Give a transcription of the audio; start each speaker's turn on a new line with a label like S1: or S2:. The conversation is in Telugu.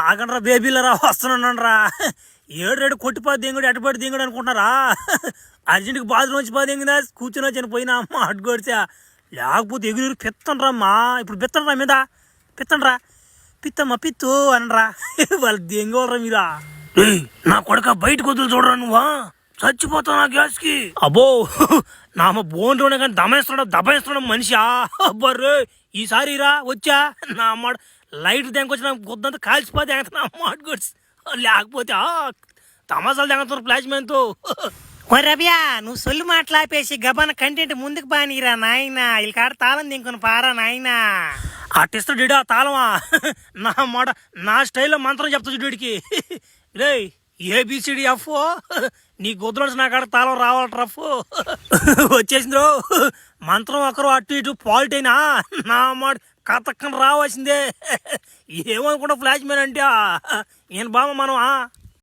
S1: ఆగండ్రా బేబీలరా వస్తున్నాను రా. ఏడు కొట్టిపోయి దింగుడు అటుపడి దింగుడు అనుకుంటున్నారా? అర్జెంట్కి బాత్రూమ్ వచ్చి పోయి దింగుదా కూర్చొని వచ్చాను పోయినా అమ్మ అడ్డుకొడితే లేకపోతే ఎగురు పిత్తండ్రా అమ్మా. ఇప్పుడు పిత్తండ్రా మీద పిత్తండ్రా పిత్తమ్మా పిత్తు అనరా వాళ్ళు దెంగోలరా మీద. నా కొడుక బయటకు వదులు చూడరా నువ్వా చచ్చిపోతావు నా గ్యాస్కి. అబ్బో నా అమ్మ బోన్లోనే కానీ దబాయిస్తున్నాడు మనిషా. అబ్బర్రే ఈసారి రా వచ్చా నా అమ్మ లైట్ దెంకొచ్చిన గుద్దంతా కాల్చిపోతే నా అమ్మ అడ్డుకొచ్చి లేకపోతే తమాసాలు తెంగుతున్నారు ఫ్లాష్ మ్యాన్తో. ఓ రవ్యా నువ్వు సొల్లు మాట్లాపేసి గబాన కంటెంట్ ముందుకు బానిరా నాయన వీళ్ళకాడ తాళం దింకొని పారా నాయన. ఆర్టిస్ట్ డీడా తాళమా నా మాట నా స్టైల్లో మంత్రం చెప్తా చూడికి. రే ఏబిసిడి ఎఫ్ నీ గుద్దులోంచి నా కాడ తాళం రావాలి రఫ్ వచ్చేసింది. మంత్రం ఒకరు అటు ఇటు ఫాల్ట్ అయినా నా మాట కథక్కని రావాల్సిందే. ఏమనుకుంటా ఫ్లాష్ మ్యాన్ అంటే ఈయన బామ్మ మనం